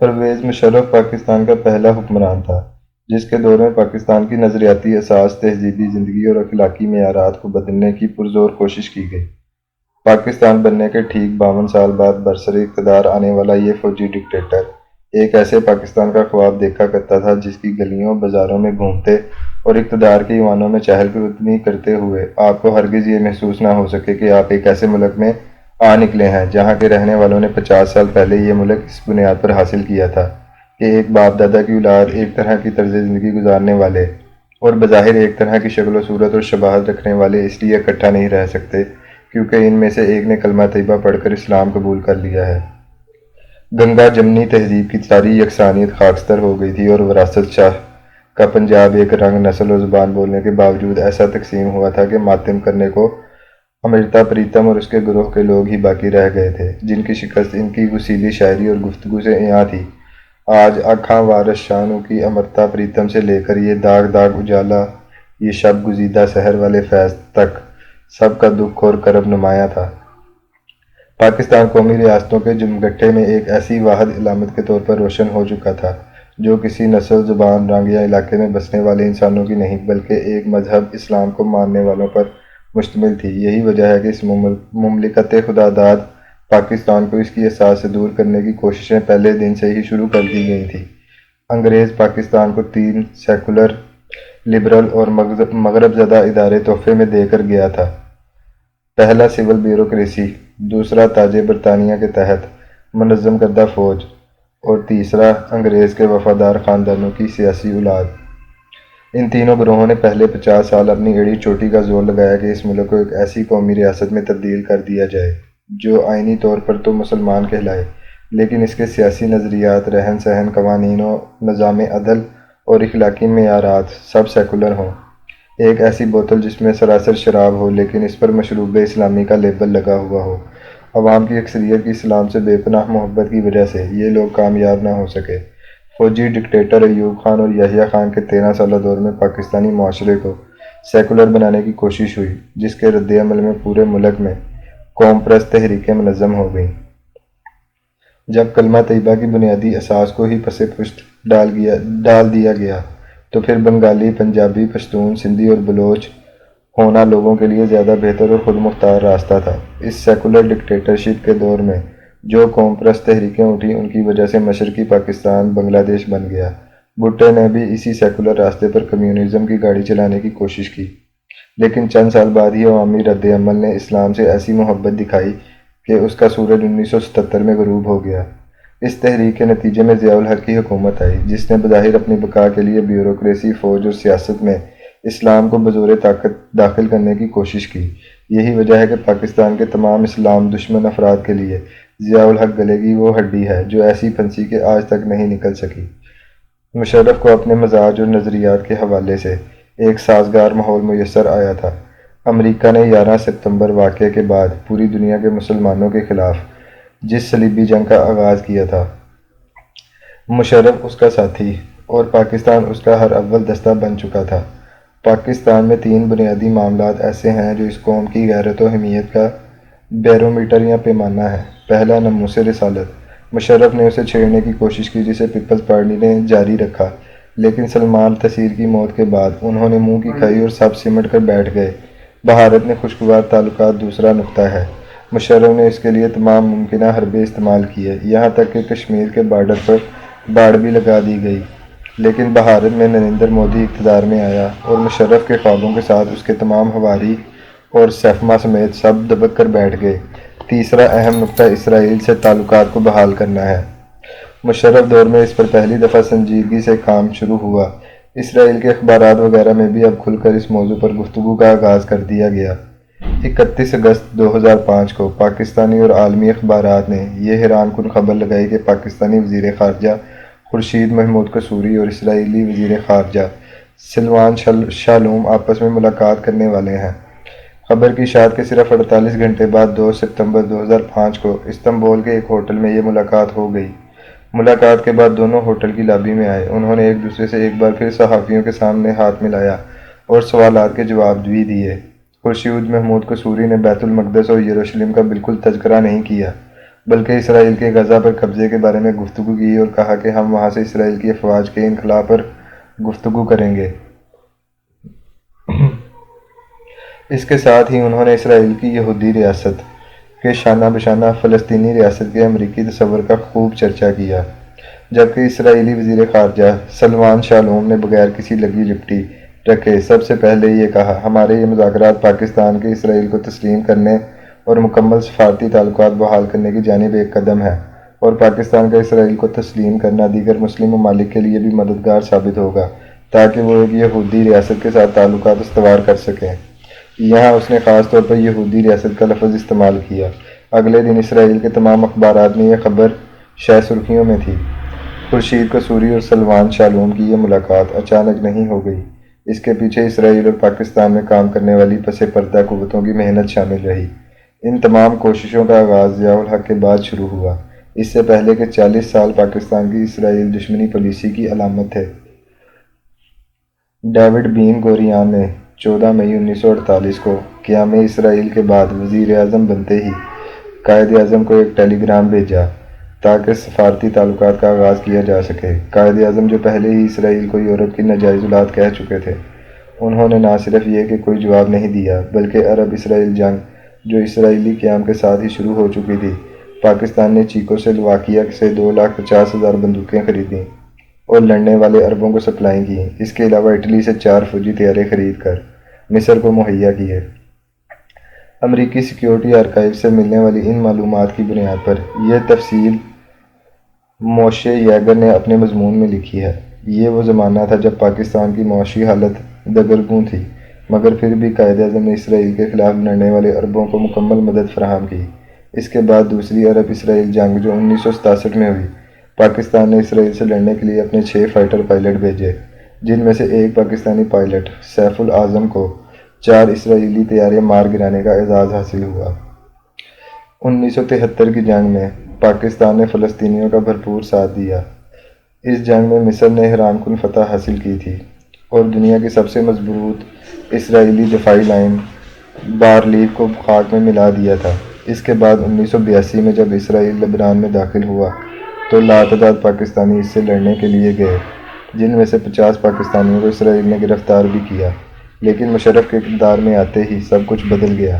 پرویز مشرف پاکستان کا پہلا حکمران تھا جس کے دور میں پاکستان کی نظریاتی اساس، تہذیبی زندگی اور اخلاقی معیارات کو بدلنے کی پرزور کوشش کی گئی۔ پاکستان بننے کے ٹھیک 52 سال بعد برسر اقتدار آنے والا یہ فوجی ڈکٹیٹر ایک ایسے پاکستان کا خواب دیکھا کرتا تھا جس کی گلیوں بازاروں میں گھومتے اور اقتدار کے ایوانوں میں چہل قدمی کرتے ہوئے آپ کو ہرگز یہ محسوس نہ ہو سکے کہ آپ ایک ایسے ملک میں آ نکلے ہیں جہاں کے رہنے والوں نے 50 سال پہلے یہ ملک اس بنیاد پر حاصل کیا تھا کہ ایک باپ دادا کی اولاد ایک طرح کی طرز زندگی گزارنے والے اور بظاہر ایک طرح کی شکل و صورت اور شباہت رکھنے والے اس لیے اکٹھا نہیں رہ سکتے کیونکہ ان میں سے ایک نے کلمہ طیبہ پڑھ کر اسلام قبول کر لیا ہے۔ گنگا جمنی تہذیب کی ساری یکسانیت خاکستر ہو گئی تھی اور وراثت شاہ کا پنجاب ایک رنگ، نسل و زبان بولنے کے باوجود ایسا تقسیم ہوا تھا کہ ماتم کرنے کو امرتا پریتم اور اس کے گروہ کے لوگ ہی باقی رہ گئے تھے، جن کی شکست ان کی وسیلی شاعری اور گفتگو سے عیاں تھی۔ آج آنکھاں وارث شانوں کی امرتا پریتم سے لے کر یہ داغ داغ اجالا، یہ شب گزیدہ سحر والے فیض تک سب کا دکھ اور کرب نمایاں تھا۔ پاکستان قومی ریاستوں کے جمگٹھے میں ایک ایسی واحد علامت کے طور پر روشن ہو چکا تھا جو کسی نسل، زبان، رنگ یا علاقے میں بسنے والے انسانوں کی نہیں بلکہ ایک مذہب اسلام کو ماننے والوں پر مشتمل تھی۔ یہی وجہ ہے کہ اس مملکت خدا داد پاکستان کو اس کی اساس سے دور کرنے کی کوششیں پہلے دن سے ہی شروع کر دی گئی تھیں۔ انگریز پاکستان کو 3 سیکولر، لبرل اور مغرب زدہ ادارے تحفے میں دے کر گیا تھا۔ پہلا سول بیوروکریسی، دوسرا تاج برطانیہ کے تحت منظم کردہ فوج اور تیسرا انگریز کے وفادار خاندانوں کی سیاسی اولاد۔ ان تینوں گروہوں نے پہلے 50 سال اپنی ایڑی چوٹی کا زور لگایا کہ اس ملک کو ایک ایسی قومی ریاست میں تبدیل کر دیا جائے جو آئینی طور پر تو مسلمان کہلائے لیکن اس کے سیاسی نظریات، رہن سہن، قوانین و نظام عدل اور اخلاقی معیارات سب سیکولر ہوں۔ ایک ایسی بوتل جس میں سراسر شراب ہو لیکن اس پر مشروب اسلامی کا لیبل لگا ہوا ہو۔ عوام کی اکثریت کی اسلام سے بے پناہ محبت کی وجہ سے یہ لوگ کامیاب نہ ہو سکے۔ فوجی ڈکٹیٹر ایوب خان اور یحییٰ خان کے 13 سالہ دور میں پاکستانی معاشرے کو سیکولر بنانے کی کوشش ہوئی جس کے رد عمل میں پورے ملک میں قوم پرست تحریکیں منظم ہو گئیں۔ جب کلمہ طیبہ کی بنیادی اساس کو ہی پس پشت ڈال دیا گیا تو پھر بنگالی، پنجابی، پشتون، سندھی اور بلوچ ہونا لوگوں کے لیے زیادہ بہتر اور خود مختار راستہ تھا۔ اس سیکولر ڈکٹیٹرشپ کے دور میں جو قوم پرست تحریکیں اٹھیں ان کی وجہ سے مشرقی پاکستان بنگلہ دیش بن گیا۔ بھٹو نے بھی اسی سیکولر راستے پر کمیونزم کی گاڑی چلانے کی کوشش کی لیکن چند سال بعد ہی عوامی رد عمل نے اسلام سے ایسی محبت دکھائی کہ اس کا سورج 1977 میں غروب ہو گیا۔ اس تحریک کے نتیجے میں ضیاء الحق کی حکومت آئی جس نے بظاہر اپنی بقا کے لیے بیوروکریسی، فوج اور سیاست میں اسلام کو بزور طاقت داخل کرنے کی کوشش کی۔ یہی وجہ ہے کہ پاکستان کے تمام اسلام دشمن افراد کے لیے ضیاء الحق گلے کی وہ ہڈی ہے جو ایسی پھنسی کہ آج تک نہیں نکل سکی۔ مشرف کو اپنے مزاج اور نظریات کے حوالے سے ایک سازگار ماحول میسر آیا تھا۔ امریکہ نے 11 ستمبر واقعے کے بعد پوری دنیا کے مسلمانوں کے خلاف جس صلیبی جنگ کا آغاز کیا تھا، مشرف اس کا ساتھی اور پاکستان اس کا ہر اول دستہ بن چکا تھا۔ پاکستان میں 3 بنیادی معاملات ایسے ہیں جو اس قوم کی غیرت و حمیت کا بیرومیٹر یا پیمانہ ہے۔ پہلا، ناموس رسالت۔ مشرف نے اسے چھیڑنے کی کوشش کی جسے پیپلز پارٹی نے جاری رکھا لیکن سلمان تسیر کی موت کے بعد انہوں نے منہ کی کھائی اور سب سمٹ کر بیٹھ گئے۔ بھارت نے خوشگوار تعلقات دوسرا نقطہ ہے۔ مشرف نے اس کے لیے تمام ممکنہ حربے استعمال کیے یہاں تک کہ کشمیر کے بارڈر پر باڑ بھی لگا دی گئی لیکن بھارت میں نریندر مودی اقتدار میں آیا اور مشرف کے خوابوں کے ساتھ اس کے تمام ہواری اور سیفما سمیت سب دبک کر بیٹھ گئے۔ تیسرا اہم نقطہ اسرائیل سے تعلقات کو بحال کرنا ہے۔ مشرف دور میں اس پر پہلی دفعہ سنجیدگی سے کام شروع ہوا۔ اسرائیل کے اخبارات وغیرہ میں بھی اب کھل کر اس موضوع پر گفتگو کا آغاز کر دیا گیا۔ 31 اگست 2005 کو پاکستانی اور عالمی اخبارات نے یہ حیران کن خبر لگائی کہ پاکستانی وزیر خارجہ خورشید محمود قصوری اور اسرائیلی وزیر خارجہ سلوان شالوم آپس میں ملاقات کرنے والے ہیں۔ خبر کی اشاعت کے صرف 48 گھنٹے بعد 2 ستمبر 2005 کو استنبول کے ایک ہوٹل میں یہ ملاقات ہو گئی۔ ملاقات کے بعد دونوں ہوٹل کی لابی میں آئے۔ انہوں نے ایک دوسرے سے ایک بار پھر صحافیوں کے سامنے ہاتھ ملایا اور سوالات کے جواب بھی دیے۔ خورشید محمود قصوری نے بیت المقدس اور یروشلم کا بالکل تذکرہ نہیں کیا بلکہ اسرائیل کے غزہ پر قبضے کے بارے میں گفتگو کی اور کہا کہ ہم وہاں سے اسرائیل کی افواج کے انخلا پر گفتگو کریں گے۔ اس کے ساتھ ہی انہوں نے اسرائیل کی یہودی ریاست کے شانہ بشانہ فلسطینی ریاست کے امریکی تصور کا خوب چرچا کیا، جبکہ اسرائیلی وزیر خارجہ سلمان شالوم نے بغیر کسی لگی لپٹی رکھے سب سے پہلے یہ کہا، ہمارے یہ مذاکرات پاکستان کے اسرائیل کو تسلیم کرنے اور مکمل سفارتی تعلقات بحال کرنے کی جانب ایک قدم ہے، اور پاکستان کا اسرائیل کو تسلیم کرنا دیگر مسلم ممالک کے لیے بھی مددگار ثابت ہوگا تاکہ وہ ایک یہودی ریاست کے ساتھ تعلقات استوار کر سکیں۔ یہاں اس نے خاص طور پر یہودی ریاست کا لفظ استعمال کیا۔ اگلے دن اسرائیل کے تمام اخبارات میں یہ خبر شہ سرخیوں میں تھی۔ خورشید قصوری اور سلمان شالوم کی یہ ملاقات اچانک نہیں ہو گئی، اس کے پیچھے اسرائیل اور پاکستان میں کام کرنے والی پس پردہ قوتوں کی محنت شامل رہی۔ ان تمام کوششوں کا آغاز ضیاء الحق کے بعد شروع ہوا، اس سے پہلے کہ 40 سال پاکستان کی اسرائیل دشمنی پالیسی کی علامت تھے۔ ڈیوڈ بین گوریان نے 14 مئی 1948 کو قیام اسرائیل کے بعد وزیر اعظم بنتے ہی قائد اعظم کو ایک ٹیلی گرام بھیجا تاکہ سفارتی تعلقات کا آغاز کیا جا سکے۔ قائد اعظم جو پہلے ہی اسرائیل کو یورپ کی ناجائز اولاد کہہ چکے تھے، انہوں نے نہ صرف یہ کہ کوئی جواب نہیں دیا، بلکہ عرب اسرائیل جنگ جو اسرائیلی قیام کے ساتھ ہی شروع ہو چکی تھی، پاکستان نے چیکو سلواکیہ سے 2,50,000 بندوقیں خریدیں اور لڑنے والے عربوں کو سپلائی کی۔ اس کے علاوہ اٹلی سے 4 فوجی طیارے خرید کر مصر کو مہیا کیے۔ امریکی سیکیورٹی آرکائیو سے ملنے والی ان معلومات کی بنیاد پر یہ تفصیل موشے ییگر نے اپنے مضمون میں لکھی ہے۔ یہ وہ زمانہ تھا جب پاکستان کی معاشی حالت دگرگوں تھی، مگر پھر بھی قائد اعظم نے اسرائیل کے خلاف لڑنے والے عربوں کو مکمل مدد فراہم کی۔ اس کے بعد دوسری عرب اسرائیل جنگ جو 1967 میں ہوئی، پاکستان نے اسرائیل سے لڑنے کے لیے اپنے 6 فائٹر پائلٹ بھیجے، جن میں سے ایک پاکستانی پائلٹ سیف العظم کو 4 اسرائیلی طیارے مار گرانے کا اعزاز حاصل ہوا۔ 1973 کی جنگ میں پاکستان نے فلسطینیوں کا بھرپور ساتھ دیا۔ اس جنگ میں مصر نے حیران کن فتح حاصل کی تھی اور دنیا کی سب سے مضبوط اسرائیلی دفاعی لائن بارلیف کو خاک میں ملا دیا تھا۔ اس کے بعد 1982 میں جب اسرائیل لبنان میں داخل ہوا تو لاتعداد پاکستانی اس سے لڑنے کے لیے گئے، جن میں سے 50 پاکستانیوں کو اسرائیل نے گرفتار بھی کیا، لیکن مشرف کے اقتدار میں آتے ہی سب کچھ بدل گیا۔